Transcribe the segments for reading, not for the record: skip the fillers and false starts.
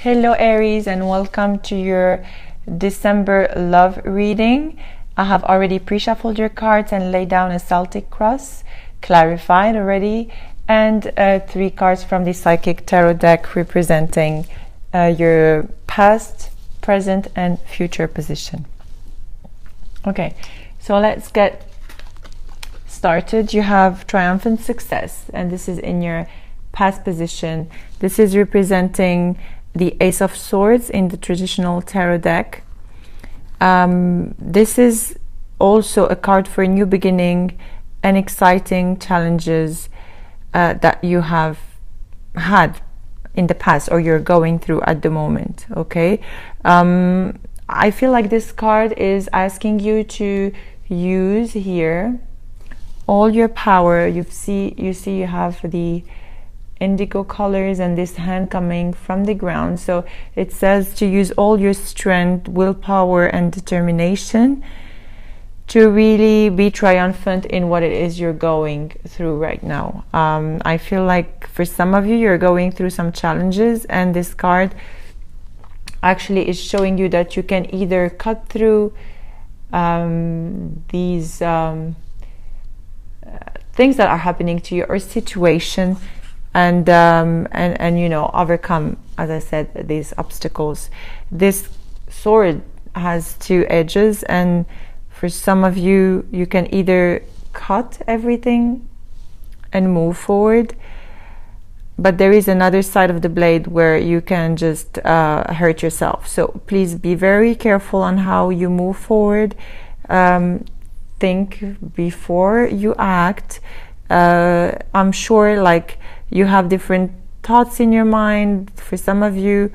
Hello Aries, and welcome to your December love reading. I have already pre-shuffled your cards and laid down a Celtic cross, clarified already, and 3 cards from the Psychic Tarot deck representing your past, present and future position. Okay, so let's get started. You have triumphant success, and this is in your past position. This is representing the Ace of Swords in the traditional tarot deck. This is also a card for a new beginning and exciting challenges that you have had in the past or you're going through at the moment. Okay, I feel like this card is asking you to use here all your power. You see you have the indigo colors and this hand coming from the ground, so it says to use all your strength, willpower and determination to really be triumphant in what it is you're going through right now. I feel like for some of you, you're going through some challenges, and this card actually is showing you that you can either cut through these things that are happening to you or situation, and you know, overcome, as I said, these obstacles. This sword has 2 edges, and for some of you, you can either cut everything and move forward, but there is another side of the blade where you can just hurt yourself. So please be very careful on how you move forward. Think before you act. I'm sure like you have different thoughts in your mind. For some of you,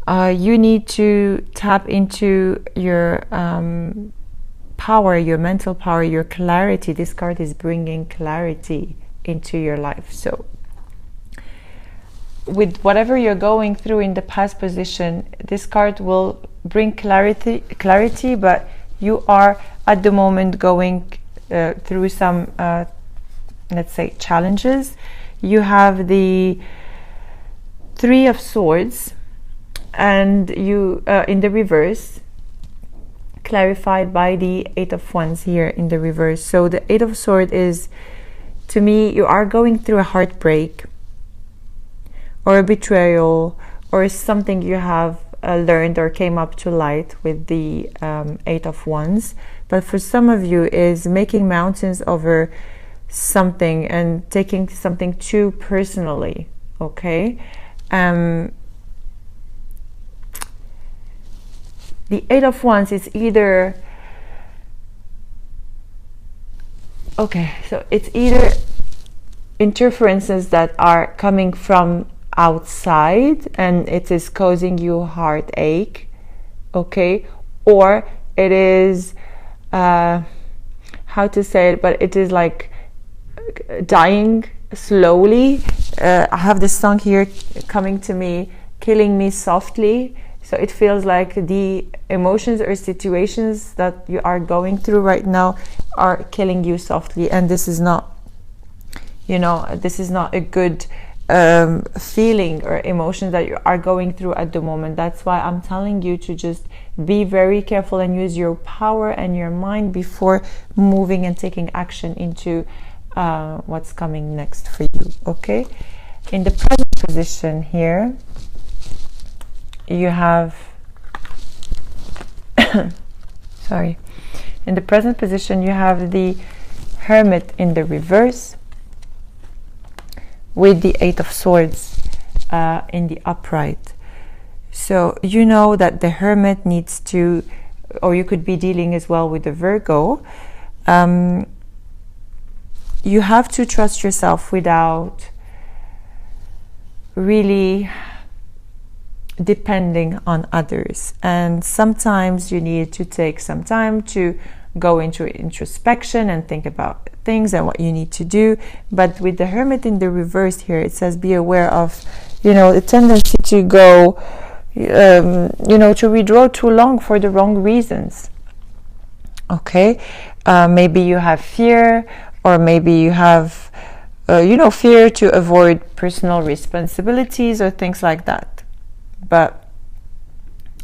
you need to tap into your power, your mental power, your clarity. This card is bringing clarity into your life. So with whatever you're going through in the past position, this card will bring clarity, but you are at the moment going through some let's say challenges. You have the 3 of Swords, and you in the reverse, clarified by the 8 of Wands here in the reverse. So the 8 of Swords is, to me, you are going through a heartbreak or a betrayal or something you have learned or came up to light with the 8 of Wands. But for some of you is making mountains over something and taking something too personally. Okay, the 8 of Wands is either, okay, so it's either interferences that are coming from outside and it is causing you heartache, okay, or it is how to say it, but it is like dying slowly. I have this song here coming to me, killing me softly. So it feels like the emotions or situations that you are going through right now are killing you softly, and this is not, you know, this is not a good feeling or emotion that you are going through at the moment. That's why I'm telling you to just be very careful and use your power and your mind before moving and taking action into what's coming next for you. Okay, in the present position here, you have sorry, in the present position you have the Hermit in the reverse with the 8 of Swords in the upright. So you know that the Hermit needs to, or you could be dealing as well with the Virgo. You have to trust yourself without really depending on others, and sometimes you need to take some time to go into introspection and think about things and what you need to do. But with the Hermit in the reverse here, it says be aware of, you know, the tendency to go you know, to withdraw too long for the wrong reasons. Okay, maybe you have fear, or maybe you have you know, fear to avoid personal responsibilities or things like that. But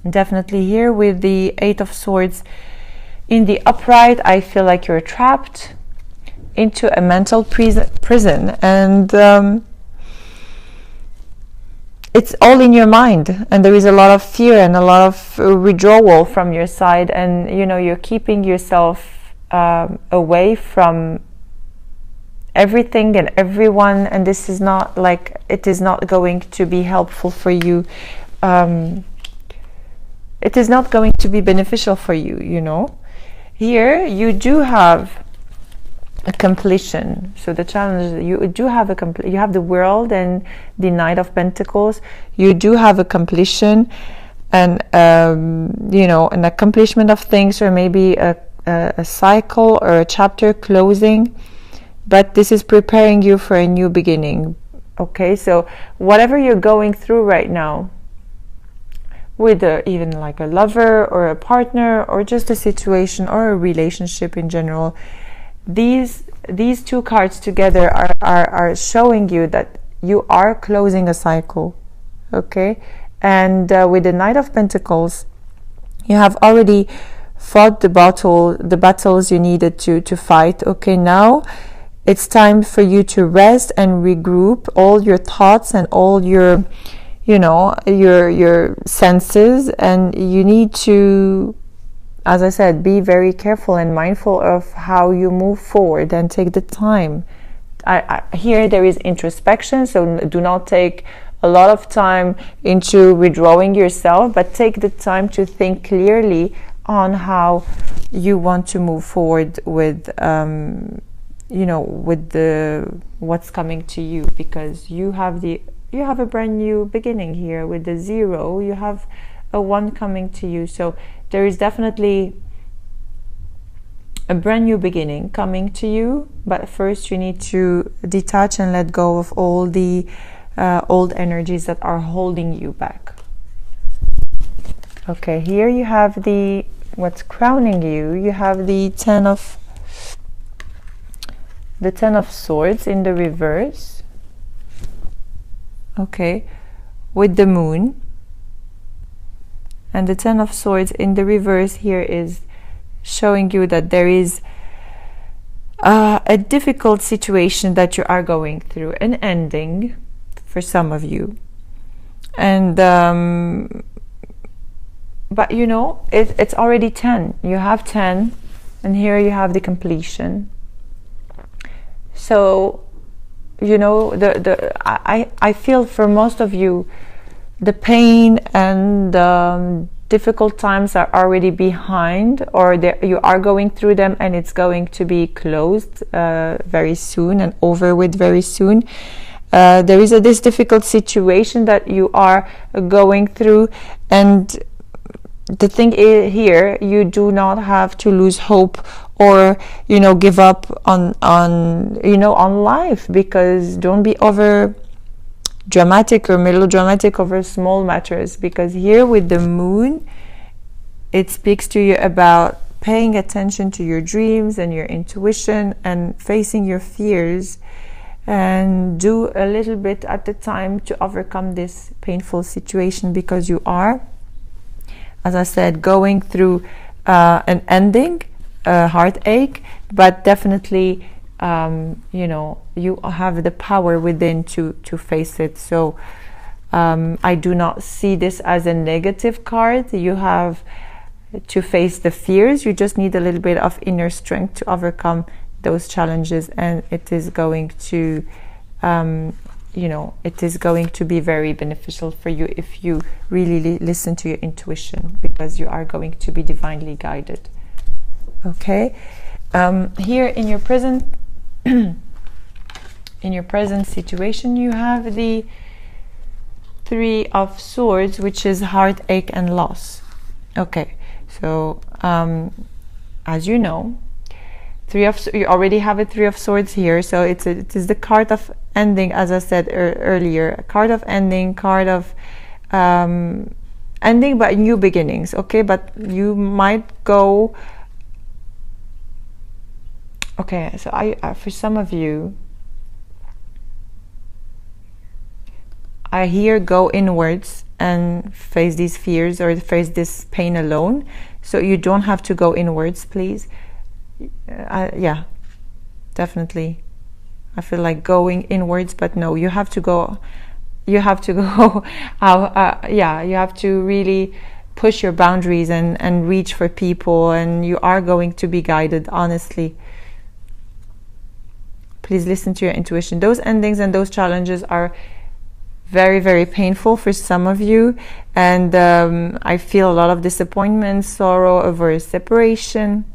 definitely here with the Eight of Swords in the upright, I feel like you're trapped into a mental prison, and it's all in your mind, and there is a lot of fear and a lot of withdrawal from your side, and you know, you're keeping yourself away from everything and everyone, and this is not like, it is not going to be helpful for you. It is not going to be beneficial for you, you know. Here you do have a completion. So the challenge is you do have you have the World and the Knight of Pentacles. You do have a completion, and you know, an accomplishment of things, or maybe a cycle or a chapter closing. But this is preparing you for a new beginning. Okay, so whatever you're going through right now, with even like a lover or a partner, or just a situation or a relationship in general, these two cards together are showing you that you are closing a cycle. Okay, and with the Knight of Pentacles, you have already fought the battles you needed to fight. Okay, now it's time for you to rest and regroup all your thoughts and all your, you know, your senses, and you need to, as I said, be very careful and mindful of how you move forward, and take the time. Here there is introspection, so do not take a lot of time into withdrawing yourself, but take the time to think clearly on how you want to move forward with you know, with the what's coming to you, because you have a brand new beginning here. With the 0, you have a 1 coming to you, so there is definitely a brand new beginning coming to you. But first you need to detach and let go of all the old energies that are holding you back. Okay, here you have the, what's crowning you, you have the Ten of Swords in the reverse. Okay, with the Moon, and the Ten of Swords in the reverse here is showing you that there is a difficult situation that you are going through, an ending for some of you, and but you know, it's already 10. You have 10, and here you have the completion. So, you know, I feel for most of you, the pain and difficult times are already behind, or you are going through them, and it's going to be closed very soon and over with very soon. There is this difficult situation that you are going through, and the thing is, here you do not have to lose hope, or you know, give up on you know, on life, because don't be over dramatic or melodramatic over small matters, because here with the Moon, it speaks to you about paying attention to your dreams and your intuition, and facing your fears, and do a little bit at a time to overcome this painful situation, because you are, as I said, going through an ending, a heartache, but definitely, you know, you have the power within to face it. So I do not see this as a negative card. You have to face the fears. You just need a little bit of inner strength to overcome those challenges, and it is going to you know, it is going to be very beneficial for you if you really listen to your intuition, because you are going to be divinely guided. Okay, here in your present situation, you have the Three of Swords, which is heartache and loss. Okay, so as you know, you already have a Three of Swords here, so it is the card of ending, as I said earlier, a card of ending, card of ending but new beginnings. Okay, but you might go, okay, so I for some of you, I hear go inwards and face these fears or face this pain alone. So you don't have to go inwards, please. Yeah, definitely. I feel like going inwards, but no, you have to go. You have to go out. Yeah, you have to really push your boundaries and reach for people, and you are going to be guided, honestly. Please listen to your intuition. Those endings and those challenges are very, very painful for some of you, and I feel a lot of disappointment, sorrow over a separation.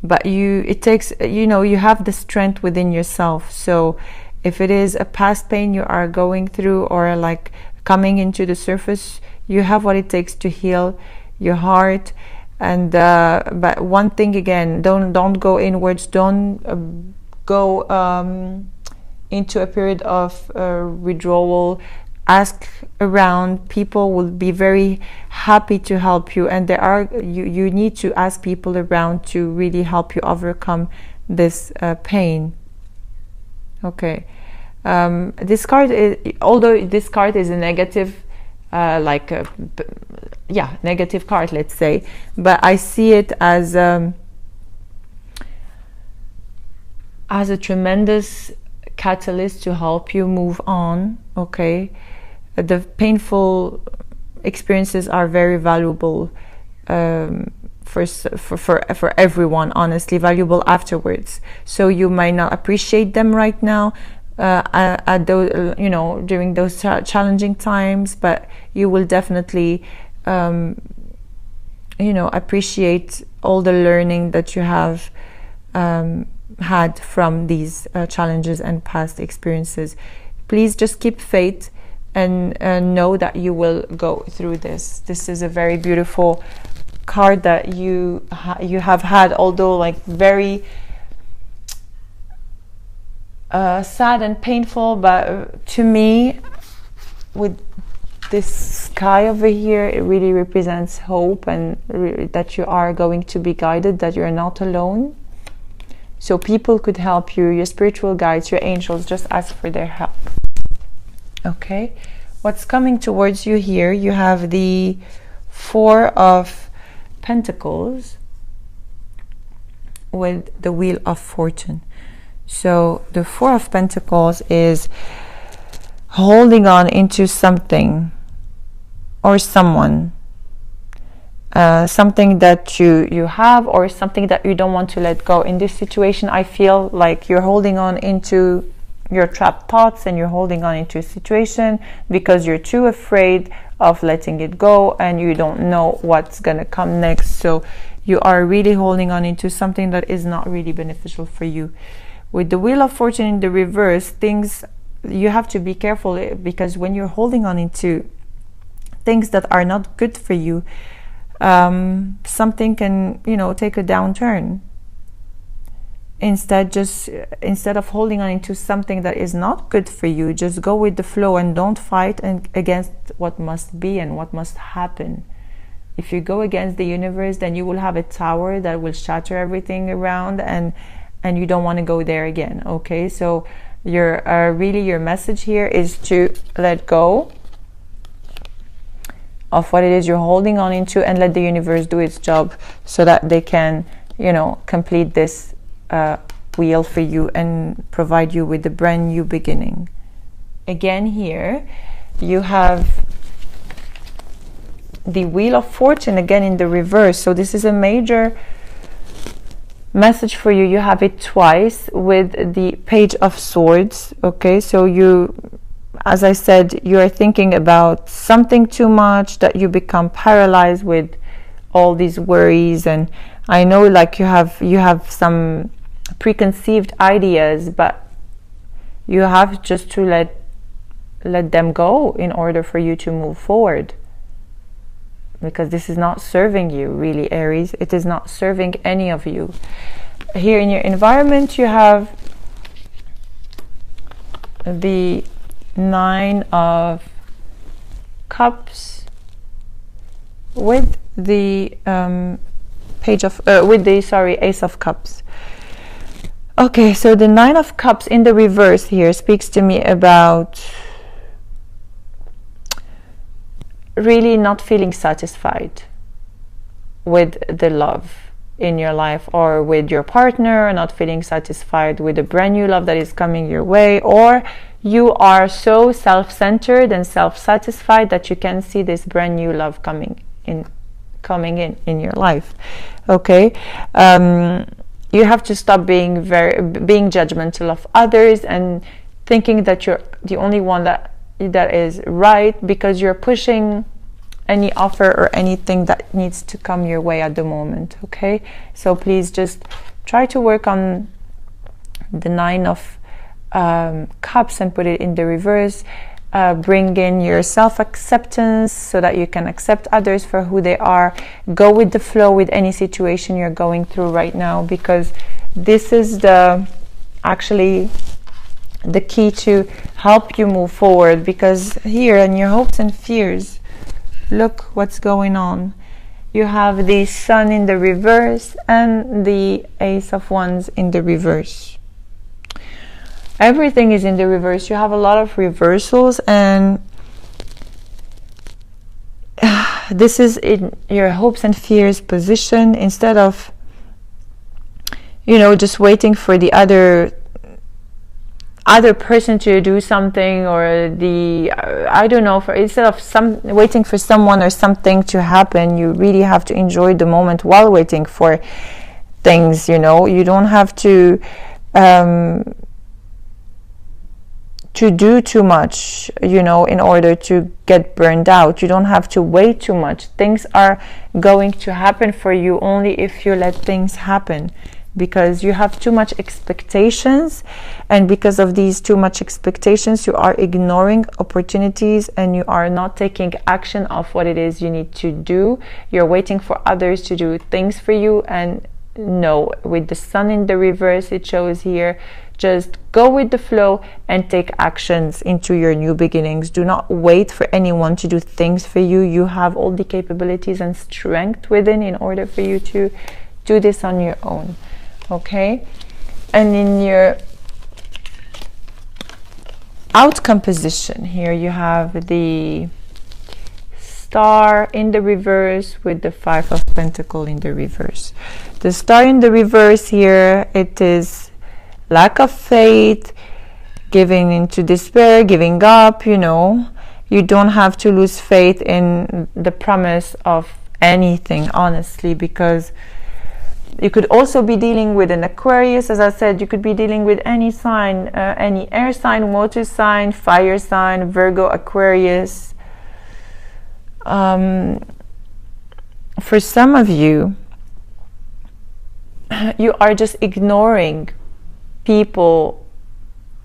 But it takes, you have the strength within yourself. So if it is a past pain you are going through, or like coming into the surface, you have what it takes to heal your heart. And but one thing again, don't go inwards. Don't go into a period of withdrawal. Ask around. People will be very happy to help you, and you need to ask people around to really help you overcome this pain. Okay. This card is, although this card is a negative, negative card, let's say, but I see it as a tremendous catalyst to help you move on. Okay, the painful experiences are very valuable for everyone, honestly, valuable afterwards. So you might not appreciate them right now, at those, during those challenging times, but you will definitely appreciate all the learning that you have had from these challenges and past experiences. Please just keep faith and know that you will go through this. This is a very beautiful card that you have had, although like very sad and painful, but to me, with this sky over here, it really represents hope, and that you are going to be guided, that you're not alone. So people could help you, your spiritual guides, your angels. Just ask for their help. Okay, what's coming towards you here? You have the Four of Pentacles with the Wheel of Fortune. So the Four of Pentacles is holding on into something or someone, something that you have, or something that you don't want to let go. In this situation, I feel like you're holding on into your trapped thoughts, and you're holding on into a situation because you're too afraid of letting it go, and you don't know what's gonna come next. So you are really holding on into something that is not really beneficial for you. With the Wheel of Fortune in the reverse, you have to be careful, because when you're holding on into things that are not good for you, something can, take a downturn. Instead of holding on into something that is not good for you, just go with the flow and don't fight against what must be and what must happen. If you go against the universe, then you will have a tower that will shatter everything around, and you don't want to go there again. Okay, so your message here is to let go of what it is you're holding on into, and let the universe do its job, so that they can, complete this wheel for you and provide you with a brand new beginning. Again, here you have the Wheel of Fortune again in the reverse. So this is a major message for you. You have it twice with the Page of Swords. Okay, so as I said, you are thinking about something too much, that you become paralyzed with all these worries. And I know, like, you have some preconceived ideas, but you have just to let them go in order for you to move forward, because this is not serving you, really, Aries. It is not serving any of you. Here in your environment, you have the Nine of Cups with the Ace of Cups. Okay, so the Nine of Cups in the reverse here speaks to me about really not feeling satisfied with the love in your life, or with your partner, not feeling satisfied with the brand new love that is coming your way, or you are so self-centered and self-satisfied that you can see this brand new love coming in your life. Okay, you have to stop being judgmental of others and thinking that you're the only one that is right, because you're pushing any offer or anything that needs to come your way at the moment. Okay, so please just try to work on the 9 of Cups and put it in the reverse. Bring in your self-acceptance so that you can accept others for who they are. Go with the flow with any situation you're going through right now, because this is actually the key to help you move forward. Because here in your hopes and fears, look what's going on. You have the Sun in the reverse and the Ace of Wands in the reverse. Everything is in the reverse. You have a lot of reversals, and this is in your hopes and fears position. Instead of, just waiting for the other person to do something, or instead of waiting for someone or something to happen, you really have to enjoy the moment while waiting for things. You don't have to do too much, in order to get burned out. You don't have to wait too much. Things are going to happen for you only if you let things happen, because you have too much expectations, and because of these too much expectations, you are ignoring opportunities and you are not taking action of what it is you need to do. You're waiting for others to do things for you, and no, with the Sun in the reverse, it shows here, just go with the flow and take actions into your new beginnings. Do not wait for anyone to do things for you. You have all the capabilities and strength within in order for you to do this on your own. Okay, and in your outcome position here, you have the Star in the reverse with the 5 of Pentacles in the reverse. The Star in the reverse here, it is lack of faith, giving into despair, giving up. You don't have to lose faith in the promise of anything, honestly, because you could also be dealing with an Aquarius. As I said, you could be dealing with any sign, any air sign, water sign, fire sign, Virgo, Aquarius. For some of you, you are just ignoring people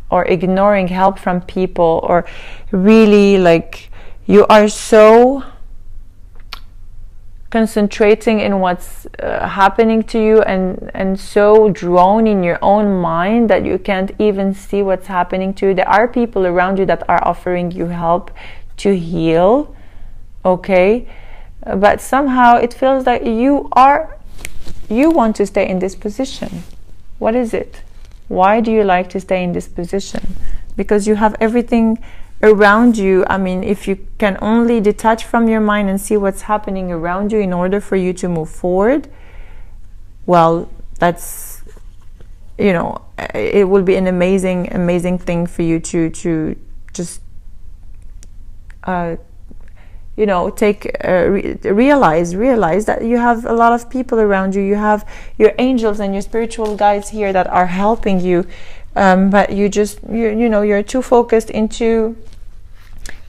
or ignoring help from people, or really you are so concentrating in what's happening to you, and so drawn in your own mind that you can't even see what's happening to you. There are people around you that are offering you help to heal, okay, but somehow it feels like you want to stay in this position. What is it? Why do you like to stay in this position? Because you have everything around you. I mean, if you can only detach from your mind and see what's happening around you in order for you to move forward, well, that's, it will be an amazing thing for you to just realize that you have a lot of people around you. You have your angels and your spiritual guides here that are helping you, but you're too focused into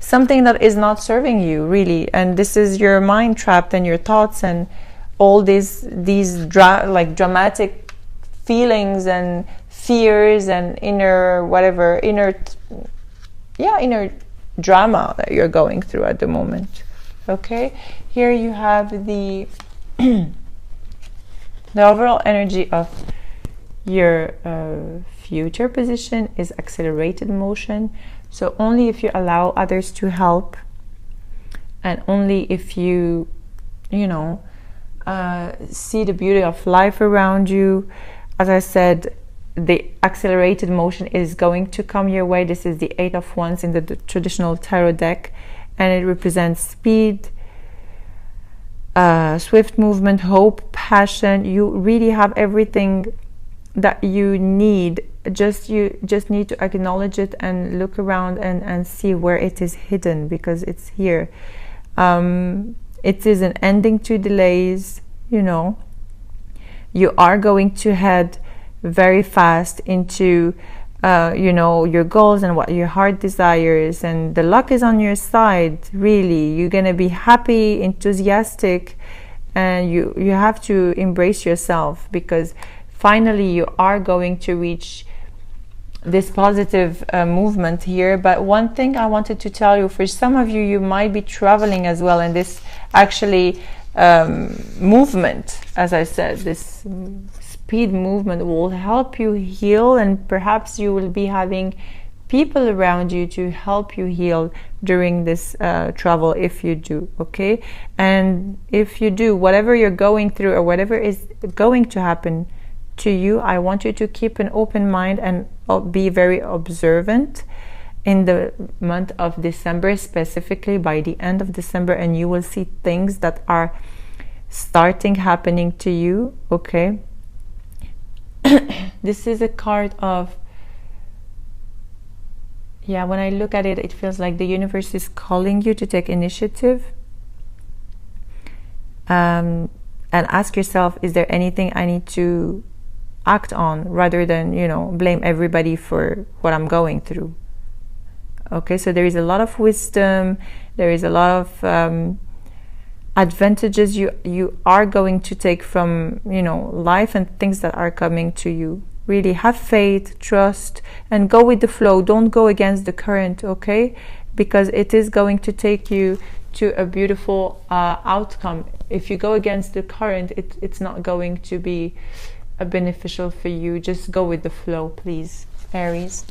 something that is not serving you, really. And this is your mind trapped, and your thoughts, and all these dramatic feelings and fears and inner drama that you're going through at the moment. Okay, here you have the overall energy of your future position is accelerated motion. So only if you allow others to help, and only if you see the beauty of life around you. As I said, the accelerated motion is going to come your way. This is the 8 of Wands in the traditional tarot deck, and it represents speed, swift movement, hope, passion. You really have everything that you need. You just need to acknowledge it and look around and see where it is hidden, because it's here. It is an ending to delays. You know, you are going to head very fast into you know, your goals and what your heart desires, and the luck is on your side. Really, you're gonna be happy, enthusiastic, and you have to embrace yourself, because finally you are going to reach this positive movement here. But one thing I wanted to tell you, for some of you, you might be traveling as well, and this actually movement, as I said, this speed movement will help you heal, and perhaps you will be having people around you to help you heal during this travel, if you do. Okay, and if you do, whatever you're going through or whatever is going to happen to you, I want you to keep an open mind and be very observant in the month of December, specifically by the end of December, and you will see things that are starting happening to you. Okay, this is a card of, yeah, when I look at it, it feels like the universe is calling you to take initiative, and ask yourself, is there anything I need to act on, rather than, you know, blame everybody for what I'm going through. Okay, so there is a lot of wisdom, there is a lot of advantages you are going to take from, you know, life and things that are coming to you. Really have faith, trust, and go with the flow. Don't go against the current, okay? Because it is going to take you to a beautiful outcome. If you go against the current, it's not going to be beneficial for you. Just go with the flow, please, Aries.